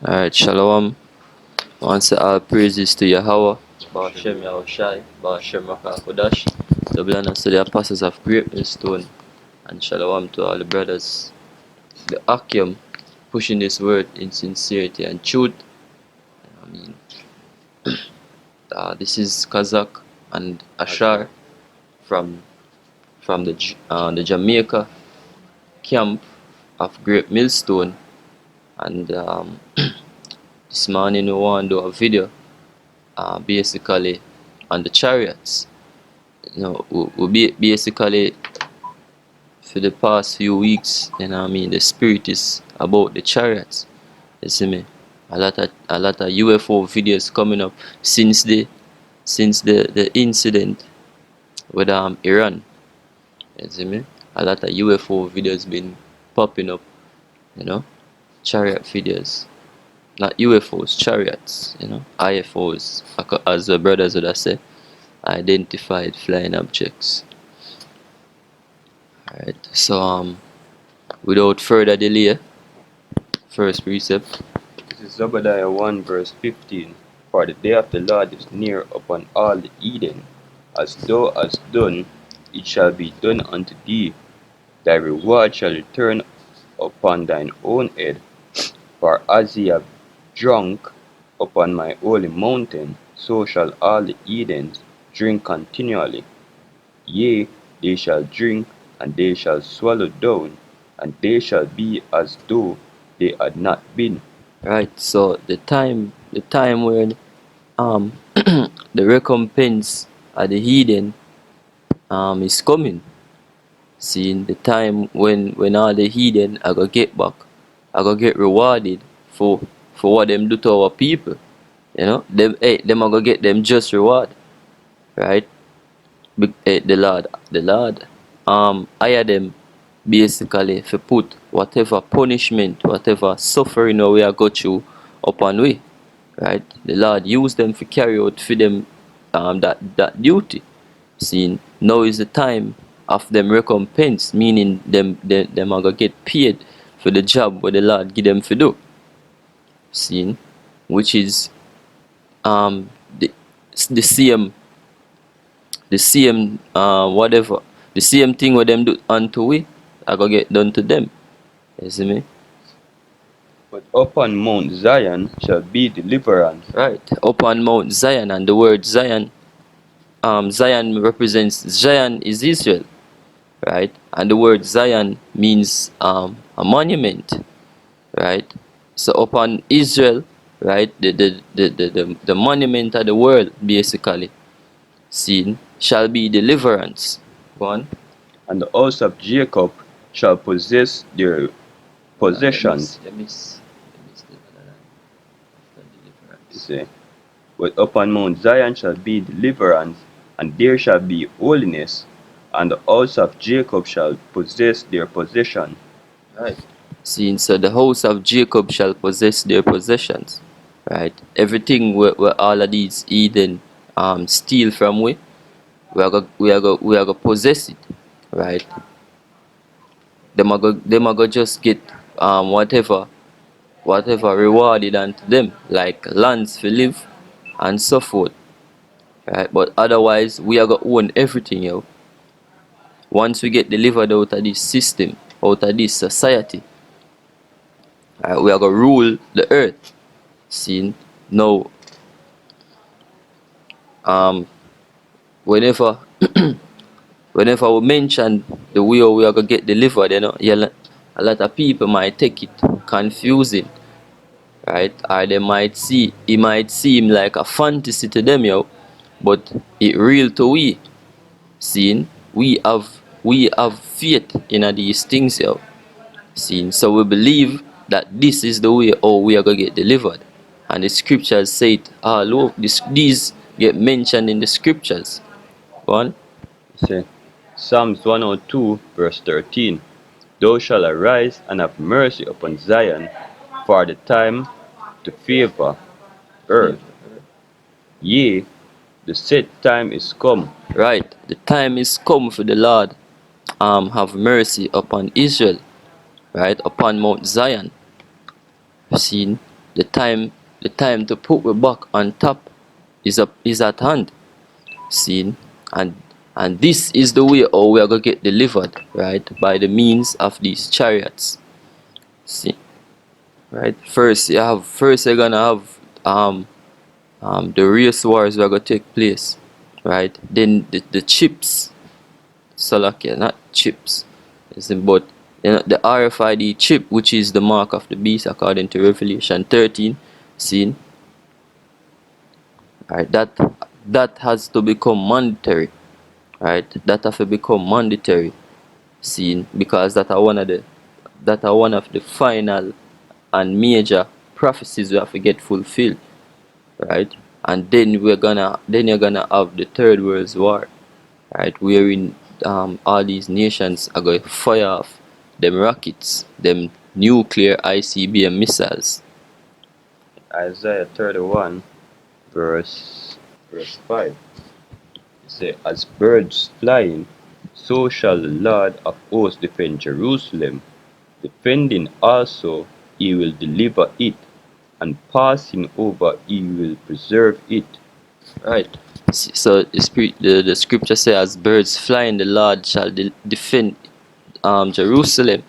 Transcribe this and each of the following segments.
Alright, Shalom. Once all praises to Yahweh, Ba'ashem Yahushai, Ba'ashem Rakakodash, double honors to the apostles of Great Millstone, and Shalom to all the brothers, the Akim, pushing this word in sincerity and truth. I mean, this is Kazak and Ashar from the Jamaica camp of Great Millstone, and this morning we want to do a video basically on the chariots. We basically for the past few weeks, the spirit is about the chariots. You see me? A lot of UFO videos coming up since the incident with Iran. You see me? A lot of UFO videos been popping up, chariot videos. Not UFOs, chariots, IFOs, as the brothers would have said, identified flying objects. Alright, so without further delay, first precept. This is Zebediah 1 verse 15. For the day of the Lord is near upon all the Eden. As thou hast done, it shall be done unto thee. Thy reward shall return upon thine own head. For as ye have drunk upon my holy mountain, so shall all the Edens drink continually. Yea, they shall drink, and they shall swallow down, and they shall be as though they had not been. Right, so the time when the recompense of the heathen is coming. Seeing the time when all the heathen are gonna get back, are gonna get rewarded for what them do to our people. Them are gonna get them just reward. Right? The Lord hire them basically to put whatever punishment, whatever suffering we are go through upon we. Right? The Lord use them to carry out for them that duty. Seeing now is the time of them recompense, meaning them are gonna get paid for the job what the Lord give them to do. Seeing, which is the same whatever, the same thing what them do unto we, I gonna get done to them. You see me? But upon Mount Zion shall be deliverance. Right, upon Mount Zion, and the word Zion, Zion represents, Zion is Israel, right? And the word Zion means a monument, right? So upon Israel, right, the monument of the world basically, seen, shall be deliverance. One. And the house of Jacob shall possess their possessions. Say, but upon Mount Zion shall be deliverance, and there shall be holiness, and the house of Jacob shall possess their possession. Right. Seeing, so the house of Jacob shall possess their possessions. Right. Everything where all of these Eden steal from we are gonna possess it. Right. Them are go just get whatever rewarded unto them, like lands to live and so forth. Right. But otherwise we are gonna own everything, yo. Once we get delivered out of this system, out of this society, we are gonna rule the earth. See, now whenever whenever we mention the way we are gonna get delivered, a lot of people might take it confusing, right? Or they might see, it might seem like a fantasy to them, yo, but it real to we. Seeing, we have faith in these things, yo. Seeing, so we believe that this is the way how we are gonna get delivered, and the scriptures say it all over. These get mentioned in the scriptures. One. Say, Psalms 102 verse 13. Thou shalt arise and have mercy upon Zion, for the time to favor earth. Yea, the set time is come. Right, the time is come for the Lord have mercy upon Israel, right, upon Mount Zion. Seen, the time to put we back on top is at hand. Seen? And this is the way how we are gonna get delivered, right? By the means of these chariots. See? Right? First you're gonna have the race wars that are gonna take place, right? Then the chips, Salakia, not chips. But the RFID chip, which is the mark of the beast according to Revelation 13, seen? Right, that has to become mandatory, right? That have to become mandatory, seen? Because that are one of the final and major prophecies we have to get fulfilled, right? And then you're gonna have the third world war, right? Wherein all these nations are going to fire off them rockets, them nuclear ICBM missiles. Isaiah 31, verse 5. It says, as birds flying, so shall the Lord of hosts defend Jerusalem. Defending also, he will deliver it, and passing over, he will preserve it. Right. So the scripture says, as birds flying, the Lord shall defend Jerusalem.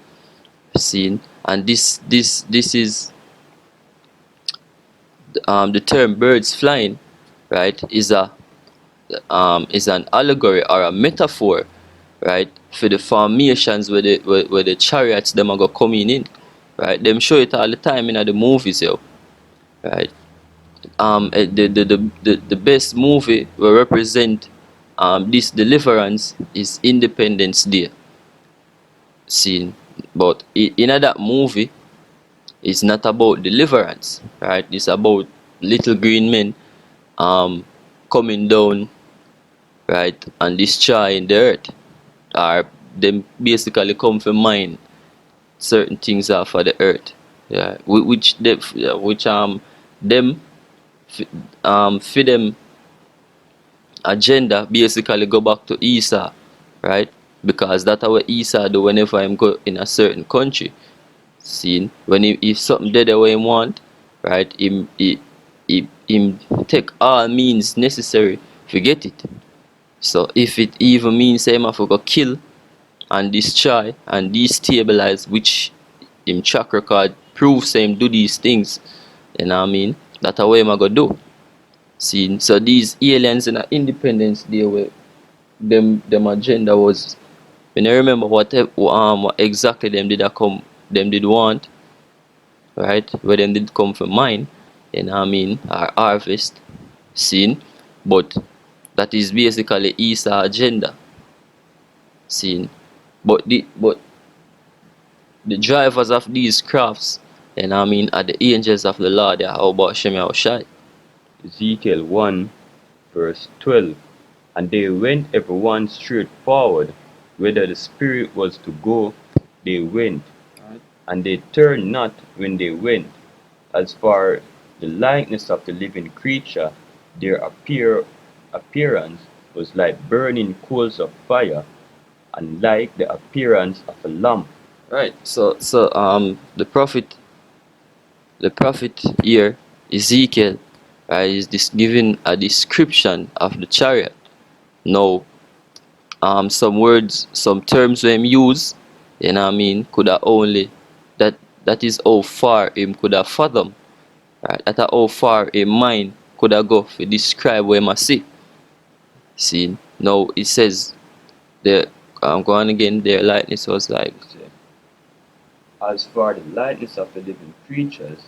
Seen? And this is the term birds flying, right, is an allegory or a metaphor, right, for the formations where the chariots them are go coming in, right? Them show it all the time in the movies, yo, right? The best movie will represent this deliverance is Independence Day. Seen? But in that movie, it's not about deliverance, right? It's about little green men coming down, right, and destroying the earth, or them basically come for mine certain things off of the earth, yeah, which them for them agenda basically go back to Esau, right? Because that's what Esau do whenever him go in a certain country. Seen? When if something dead the way him want, right, him take all means necessary to get it. So if it even means him have to go kill and destroy and destabilize, which him track record proves him do these things, you know what I mean? That's what him go do. See, so these aliens in a Independence Day, where them agenda was, when I remember what exactly them did want, right? Where them did come from mine, you know what I mean, or harvest, seen, but that is basically Esau agenda, seen. But the drivers of these crafts, you know what I mean, are the angels of the Lord, they are about Shem Yahushai. Ezekiel 1, verse 12. And they went every one straight forward, whither the Spirit was to go, they went, and they turned not when they went. As for the likeness of the living creature, their appearance was like burning coals of fire, and like the appearance of a lamp. Right. So the prophet here, Ezekiel, is giving a description of the chariot. Now, some words, some terms we him use, you know what I mean, could have only that is how far him could have fathom, right? That how far a mind could have go to describe what him a see. See, now it says the going again, their likeness was like, As for the likeness of the living creatures,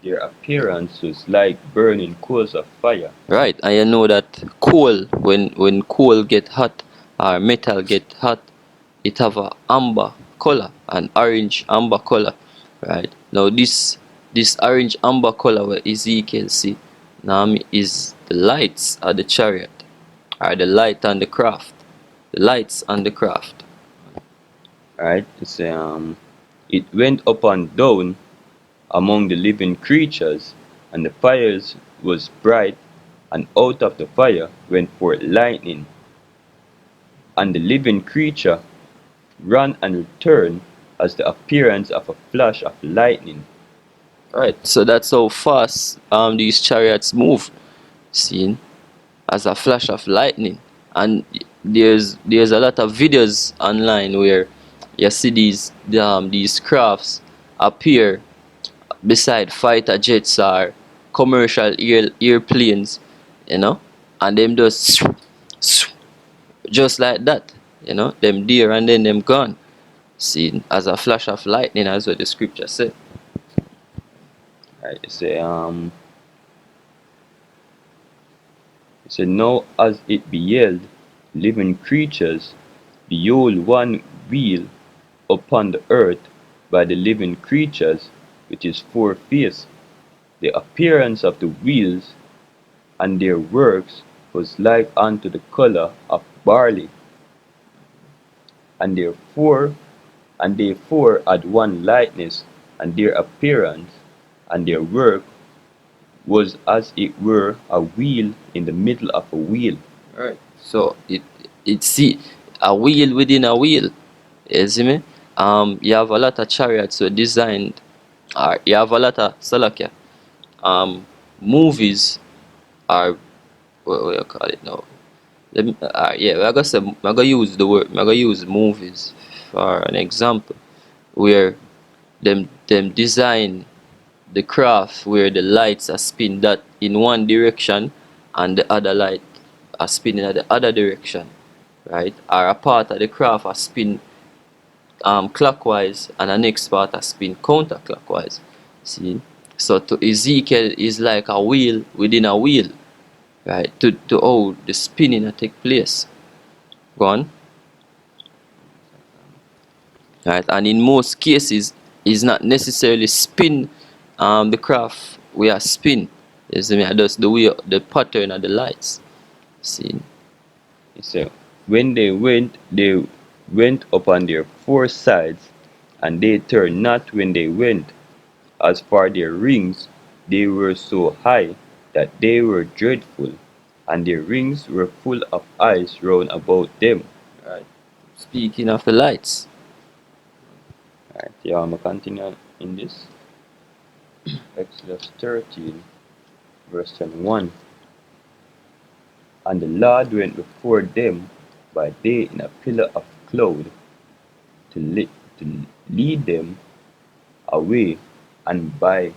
their appearance was like burning coals of fire. right, and you know that coal, when coal get hot or metal get hot, it have a amber color, an orange amber color, right? Now this orange amber color where Ezekiel see now is the lights of the chariot, or the light on the craft, the lights on the craft. Right? It went up and down among the living creatures, and the fires was bright, and out of the fire went forth lightning. And the living creature ran and returned as the appearance of a flash of lightning. Right. So that's how fast these chariots move, seen as a flash of lightning. And there's a lot of videos online where you see these crafts appear beside fighter jets or commercial airplanes, you know, and them just like that, you know, them there and then them gone, seen as a flash of lightning, as what the scripture said. Right? It said, now as it beheld living creatures, behold one wheel upon the earth by the living creatures, which is four faced. The appearance of the wheels and their works was like unto the colour of barley, and they four had one likeness, and their appearance and their work was as it were a wheel in the middle of a wheel. Right. So it see a wheel within a wheel. You see me? You have a lot of chariots were designed, or you have a lot of Salakia movies, or what you call it now? Yeah, we're gonna say, we're gonna use the word, we're gonna use movies for an example, where them design the craft where the lights are spin that in one direction and the other light are spinning at the other direction, right? Or a part of the craft are spin clockwise and the next part are spin counterclockwise. See? So to Ezekiel is like a wheel within a wheel, right? To how the spinning take place. Go on. Right? And in most cases is not necessarily spin the craft we are spin. You see me? Just the way the pattern of the lights. See? It said, when they went upon their four sides, and they turned not when they went. As for their rings, they were so high that they were dreadful, and their rings were full of eyes round about them. Right. Speaking of the lights. Right, yeah, I'm gonna continue in this. Exodus 13, verse 21. And the Lord went before them by day in a pillar of cloud to lead them away, and by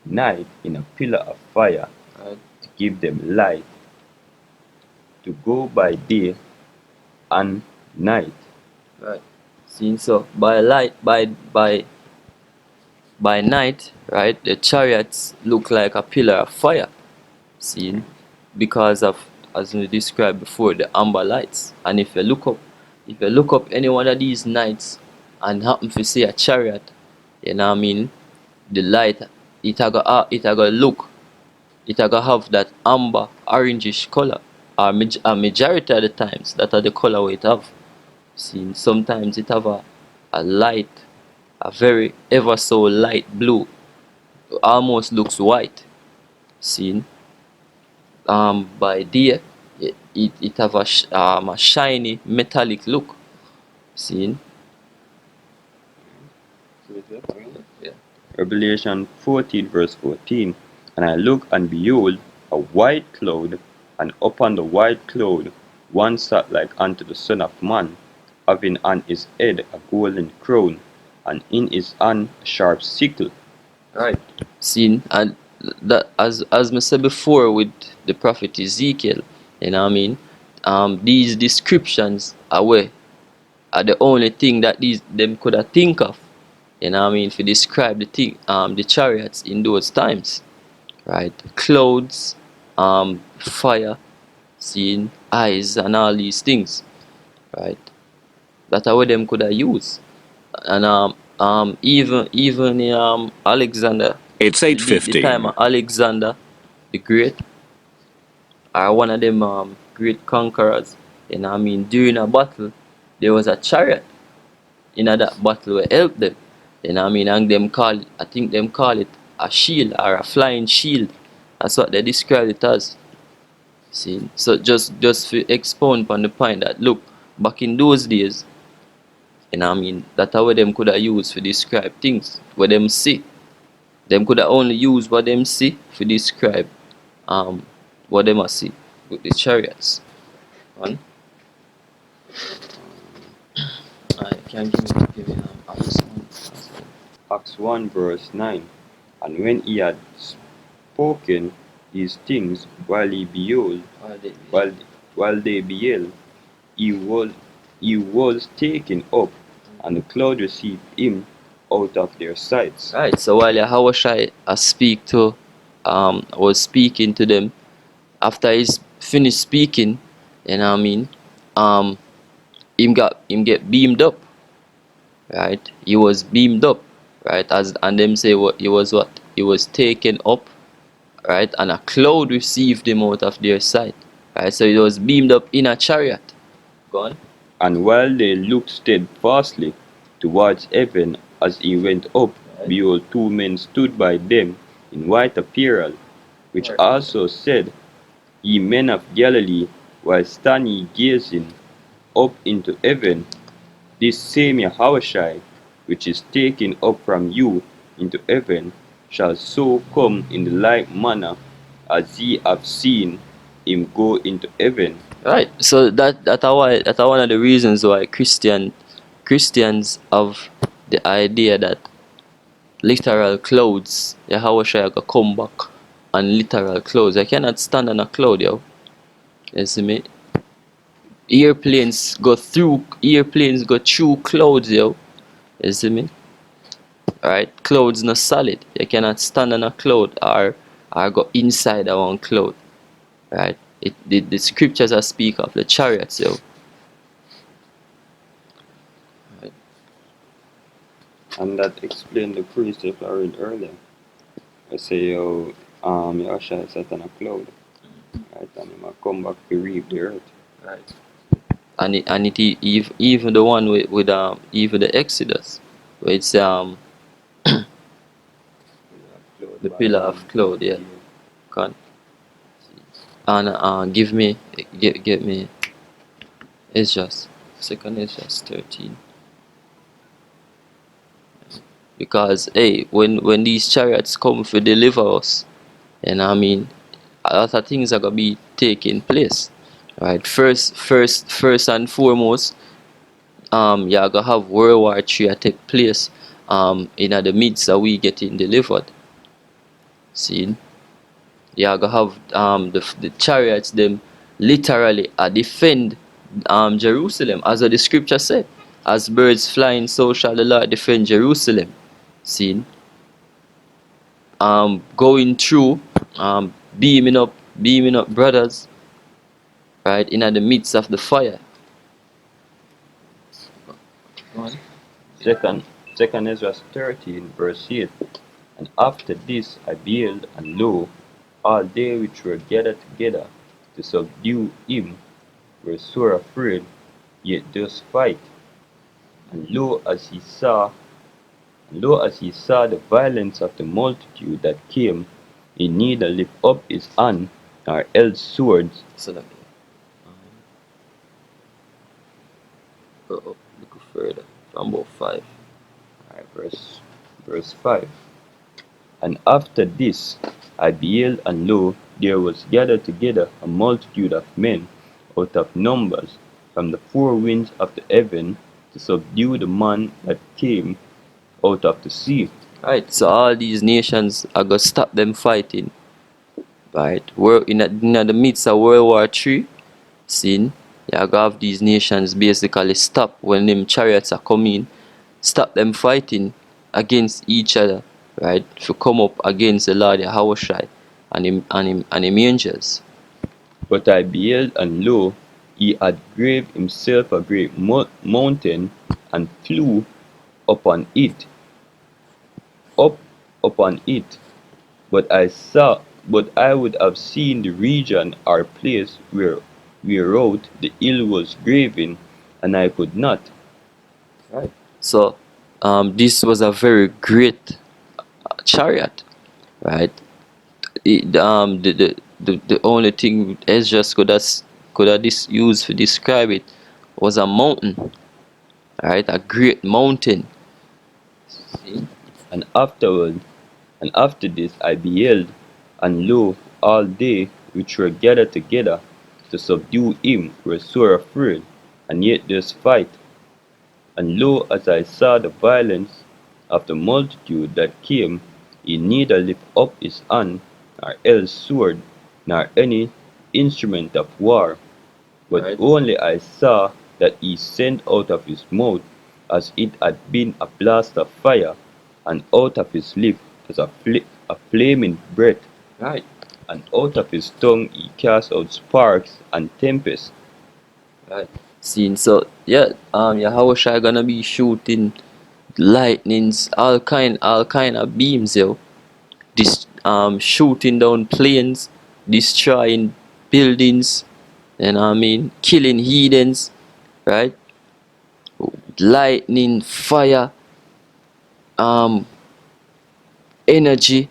night in a pillar of fire Right. to give them light to go by day and night. Right. See, so by light, by night, right, the chariots look like a pillar of fire. See, because of, as we described before, the amber lights. And if you look up any one of these nights and happen to see a chariot, you know what I mean, the light, it a go look, it a go have that amber orangish color. Or a majority of the times that are the color we it have. See, sometimes it have a light, a very ever so light blue, almost looks white. See, by day it have a shiny metallic look. See, yeah. Revelation 14, verse 14. And I looked, and behold, a white cloud, and upon the white cloud one sat like unto the Son of Man, having on his head a golden crown, and in his hand a sharp sickle. Right. See, and that, as I said before with the prophet Ezekiel, you know what I mean, these descriptions are the only thing that these them could have think of, you know what I mean, to describe the chariots in those times, right? Clouds, fire, seeing eyes, and all these things, right? That are what them could have used. And even Alexander, It's the time 8:15. of Alexander the Great, are one of them great conquerors. You know what I mean, during a battle, there was a chariot in that battle where helped them. You know what I mean, and I think them call it a shield or a flying shield. That's what they describe it as. See, so just to expound upon the point that look, back in those days, you know what I mean, that's how them could have used to describe things where them see. Them could have only used what them see to describe what them a see with the chariots. One. I can give me Acts 1 as well. Acts 1 verse 9. And when he had spoken these things while while, while they beheld, he was taken up, and the cloud received him out of their sights. Right. So while Yahushua was speaking to them, after he's finished speaking, you know what I mean, him get beamed up, right? He was beamed up, right? And them say what he was taken up, right? And a cloud received him out of their sight, right? So he was beamed up in a chariot. Go on. And while they looked steadfastly towards heaven as he went up, behold, two men stood by them in white apparel, which also said, Ye men of Galilee, why stand ye gazing up into heaven? This same Yahushua, which is taken up from you into heaven, shall so come in the like manner as ye have seen him go into heaven. Right. So that's one of the reasons why Christians have the idea that literal clouds, Yahushua go come back on literal clouds. I cannot stand on a cloud, yo. You see me? Airplanes go through clouds, yo. You see me? Alright, clouds not solid. You cannot stand on a cloud or go inside a one cloud. Right? The scriptures are speak of the chariots, yo. Right. And that explained the precept I read earlier. I say, Yahushua sat on a cloud, right, and he might come back to reap the earth. Right. And even the one with even the Exodus, where it's the pillar of cloud, yeah. Can and give me get me. It's just second. It's just 13. Because hey, when these chariots come to deliver us, and I mean, a lot of things are gonna be taking place, right? First and foremost, you're gonna have World War III take place, in the midst of we getting delivered. See, you're gonna have the chariots them literally defend Jerusalem, as the scripture said, as birds flying, so shall the Lord defend Jerusalem. See, going through, beaming up brothers, right, in the midst of the fire. Second Ezra 13 verse 8. And after this I beheld, and lo, all they which were gathered together to subdue him were sore afraid, yet durst fight. And lo, as he saw the violence of the multitude that came, he neither lift up his hand nor held swords. So let me go up, look further from about 5. Alright, verse 5. And after this I beheld, and lo, there was gathered together a multitude of men out of numbers from the four winds of the heaven to subdue the man that came out of the sea. Right, so all these nations are gonna stop them fighting. Right, we're in the midst of World War III. Seeing, you gonna have these nations basically stop when them chariots are coming, stop them fighting against each other, right? To come up against the Lord Yahushua and him angels. But I beheld, and lo, he had graved himself a great mountain, and flew upon it. But I would have seen the region or place whereout the hill was graven, and I could not. Right. So this was a very great chariot, right? The only thing Ezra could have used to describe it was a mountain, right? A great mountain. And afterward And after this I beheld, and lo, all they which were gathered together to subdue him were sore afraid, and yet durst fight. And lo, as I saw the violence of the multitude that came, he neither lift up his hand, nor held sword, nor any instrument of war, but Right. only I saw that he sent out of his mouth as it had been a blast of fire, and out of his lip as a flaming breath, Right. and out of his tongue he cast out sparks and tempests. Right. Seen. So yeah, Yahushua gonna be shooting lightnings, all kind of beams, yo. This shooting down planes, destroying buildings, and I mean killing heathens, right? Lightning, fire, um, energy.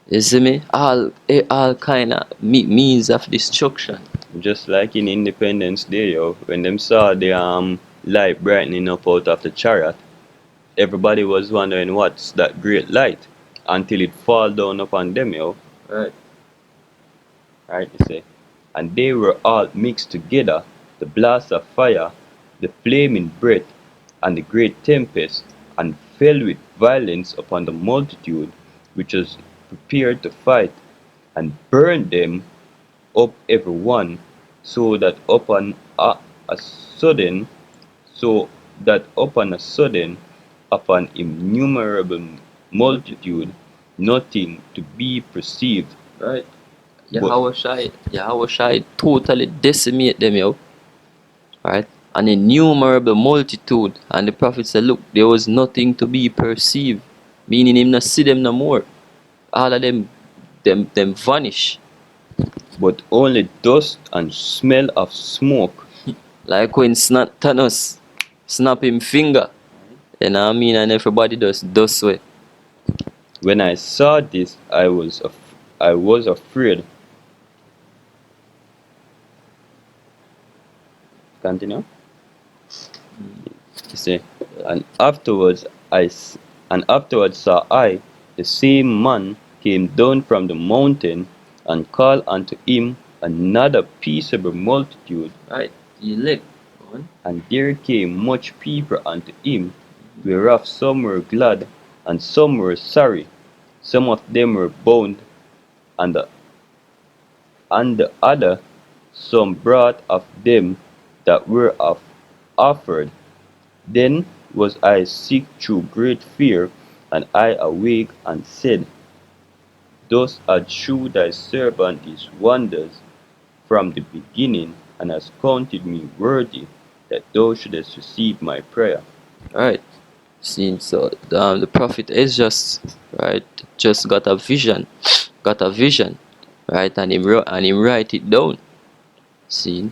You see me? All kind of means of destruction. Just like in Independence Day, yo, when them saw the light brightening up out of the chariot, everybody was wondering what's that great light until it fall down upon them, yo. Right. Right, you see. And they were all mixed together, the blast of fire, the flaming breath, and the great tempest, and fell with violence upon the multitude which was prepared to fight, and burned them up every one, so that upon a sudden, so that upon a sudden, upon innumerable multitude, nothing to be perceived, Right. but Yahushua totally decimate them, yo. Right? An innumerable multitude. And the prophet said, look, there was nothing to be perceived. Meaning him not see them no more. All of them vanish. but only dust and smell of smoke. Like when Thanos snap him finger. You know what I mean? And everybody does dust way. When I saw this, I was afraid. Continue. You see, and afterwards saw I the same man came down from the mountain, and called unto him another peaceable multitude, Right? The elect. Go on. and there came much people unto him, whereof some were glad, and some were sorry. Some of them were bound, and the other some brought of them that were offered. Then was I sick through great fear, and I awake and said, Thus hast shewed thy servant these wonders from the beginning, and hast counted me worthy that thou shouldest receive my prayer. Right? Seeing so the prophet is just got a vision. Got a vision. Right? And him write it down. See?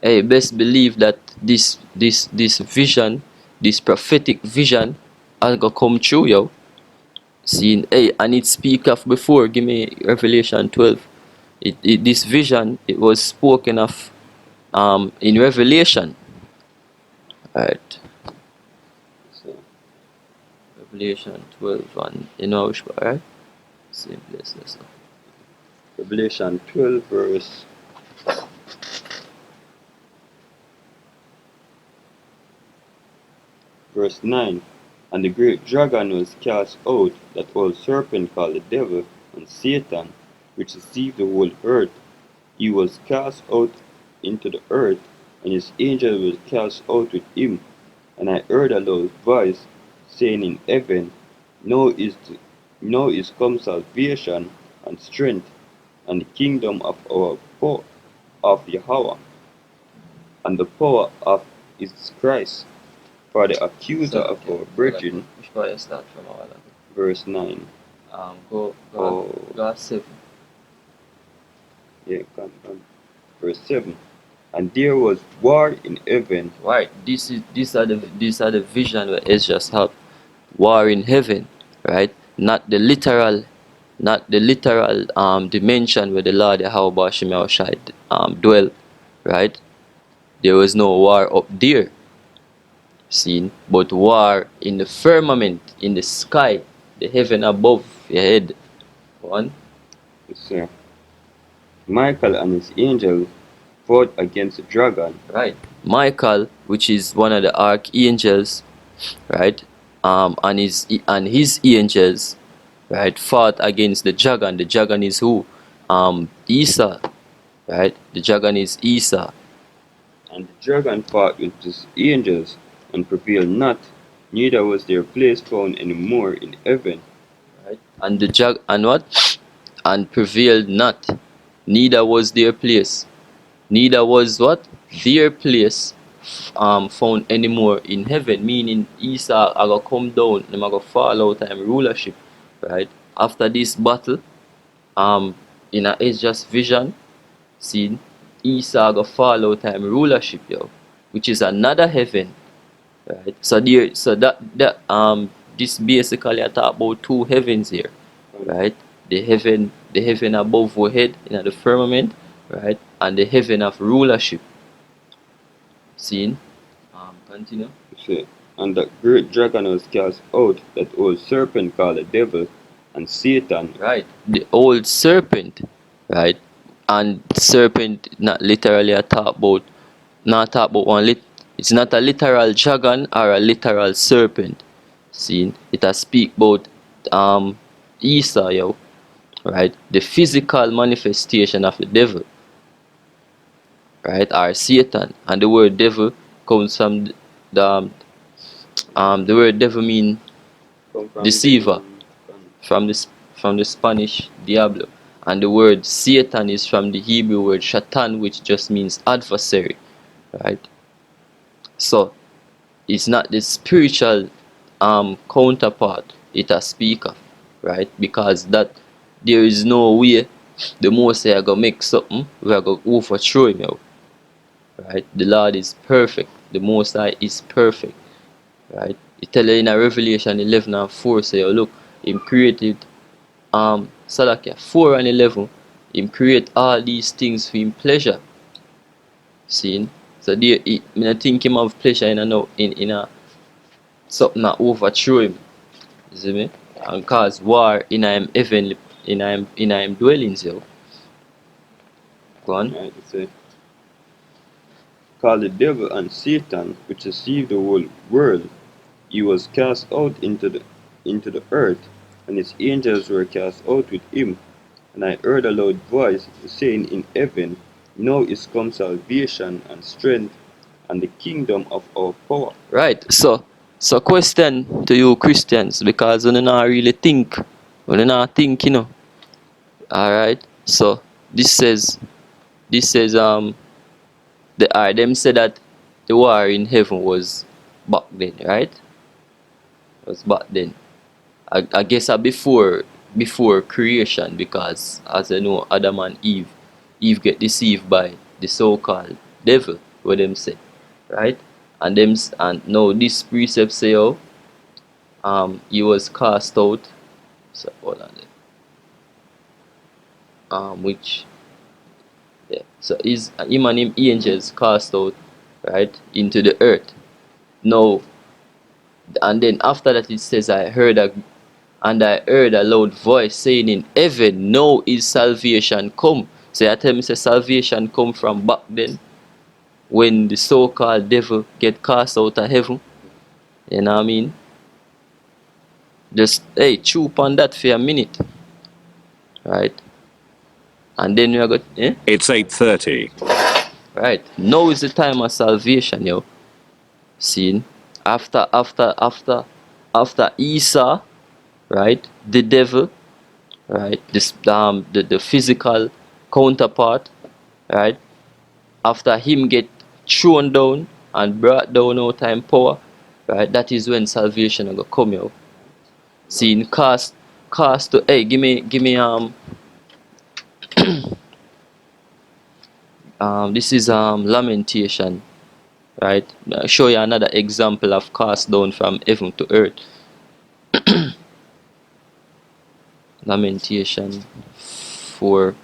Hey, best believe that this vision, this prophetic vision, has gonna come true, yo. See, hey, and it speak of before. Give me Revelation 12. This vision, it was spoken of in Revelation. Right. So Revelation 12 and you know which part, right? Same place, let's go. Revelation 12, verse 9. And the great dragon was cast out, that old serpent called the devil and Satan, which deceived the whole earth. He was cast out into the earth, and his angel was cast out with him. And I heard a loud voice saying in heaven, Now is come salvation and strength, and the kingdom of Yahweh, and the power of his Christ. For the accuser of our brethren, Which part you start from all of it? verse 9. Go Oh. go 7. Yeah, verse 7. And there was war in heaven. Right. These are the vision where Ezra's had. War in heaven, right? Not the literal dimension where the Lord Yahweh Shai dwell, right? There was no war up there, seen, but war in the firmament, in the sky, the heaven above your head, One. Yes, sir. Michael and his angel fought against the dragon. Right. Michael, which is one of the archangels, right? And his angels, right, fought against the dragon. The dragon is who? Esau, right? The dragon is Esau. And the dragon fought with his angels and prevailed not, neither was their place found any more in heaven. Right. And the and what? And prevailed not, neither was their place. Neither was what? Their place found anymore in heaven, meaning Esau are gonna come down, them are gonna fall out of him rulership, right? After this battle, in a Ezra's vision, seen Esau gonna fall out of him rulership, yo, which is another heaven, right? So that this basically I talk about two heavens here, right? The heaven above our head in the firmament, right? And the heaven of rulership. Seen? Continue. You see, and that great dragon was cast out, that old serpent called the devil and Satan. Right. The old serpent, right? And serpent not literally a talk about, not talk about it's not a literal dragon or a literal serpent. See, it a speak about Esau, yo, right? The physical manifestation of the devil, right? Or Satan. And the word devil comes from the word devil mean Come from deceiver, from from the Spanish diablo, and the word Satan is from the Hebrew word shatan, which just means adversary, right? So it's not the spiritual counterpart it a speak of, right? Because that there is no way the Most High gonna make something we are gonna overthrow him out, right? The Lord is perfect, the Most High is perfect, right? It tell you in a Revelation 11:4, say, oh, look, him created Salakia 4 and 11, him create all these things for him pleasure. See? So there me not think him have pleasure in a no in a something that overthrow him. You see me? And cause war in him heavenly in him dwellings, yo. Go on. right, you see, called the devil and Satan, which deceived the whole world. He was cast out into the earth, and his angels were cast out with him. And I heard a loud voice saying in heaven, now is come salvation and strength and the kingdom of our power. Right. So question to you Christians, because when you not really think, when you not think, Alright. So this says them said that the war in heaven was back then, right? Was back then. I guess before creation, because as I know Adam and Eve get deceived by the so-called devil, what them say, right? And now this precept say, oh, he was cast out. So hold on there. Which yeah, so is him and him angels cast out, right, into the earth. Now, and then after that it says, I heard a loud voice saying in heaven, now is salvation come. So I tell me, say salvation come from back then, when the so-called devil get cast out of heaven. You know what I mean? Just chew upon that for a minute, right? And then we are going, It's 8:30. right? Now is the time of salvation, yo. Seen? After Esau, right? The devil, right? This the physical counterpart, right? After him get thrown down and brought down out time power, right? That is when salvation gonna come out. Seeing cast to give me this is lamentation, right? I'll show you another example of cast down from heaven to earth. Lamentation 4.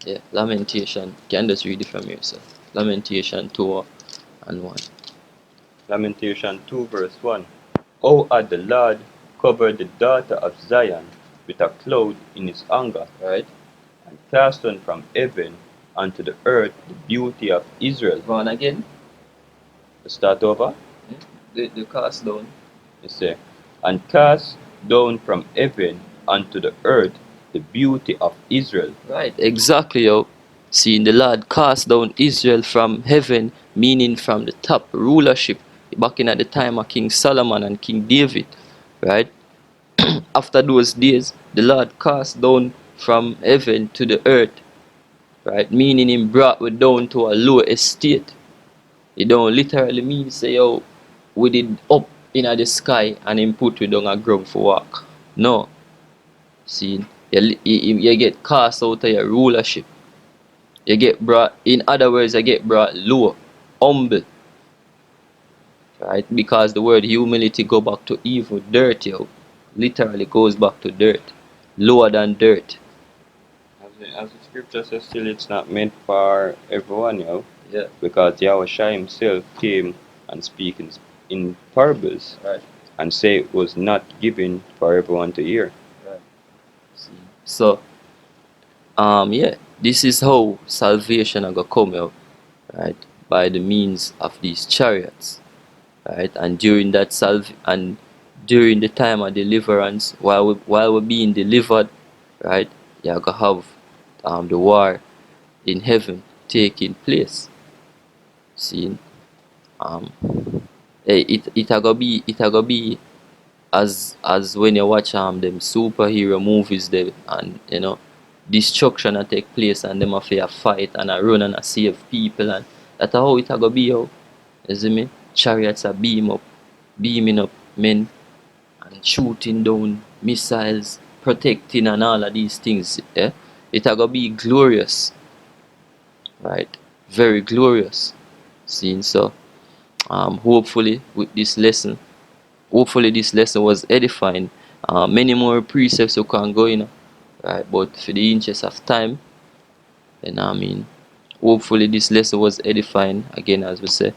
Yeah, Lamentation. You can just read it from here, so Lamentation 2 and 1. Lamentation 2 verse 1. Oh, had the Lord covered the daughter of Zion, with a cloud in his anger, Right? and cast down from heaven unto the earth the beauty of Israel. Go on again. Start over. The cast down. You say, and cast down from heaven unto the earth the beauty of Israel. Right, exactly, yo. Seeing the Lord cast down Israel from heaven, meaning from the top rulership, back in at the time of King Solomon and King David, right? After those days, the Lord cast down from heaven to the earth, right? Meaning him brought we down to a low estate. It don't literally mean say, yo, we did up in the sky and him put we down a ground for walk. No. See, you get cast out of your rulership. You get brought, in other words, you get brought low, humble, right? Because the word humility go back to evil, dirt, yo. Literally goes back to dirt, lower than dirt. As the scripture says, still it's not meant for everyone, Yeah, because Yahushua himself came and speak in parables, right. and say it was not given for everyone to hear. Right. See. So, yeah, this is how salvation are gonna come out, right? By the means of these chariots, right? And during that and during the time of deliverance, while we're being delivered, right? You're gonna have the war in heaven taking place. See, um, it a gonna be as when you watch them superhero movies there, and destruction a take place and them have to fight and a run and a save people, and that's how it a gonna be how. You see me? Chariots are beaming up men and shooting down missiles, protecting and all of these things. Yeah? It a gonna be glorious, right? Very glorious. Seeing so, hopefully with this lesson, hopefully this lesson was edifying. Many more precepts you can go in, right? But for the interest of time, then hopefully this lesson was edifying. Again, as we say,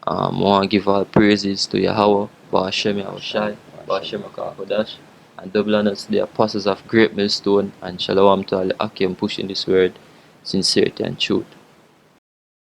I want to give all praises to Yahweh, Ba'ashem Yahushai, Ba'ashem Kodash, and double honors to the apostles of Great Millstone, and shalom to all the Akim pushing this word, sincerity and truth.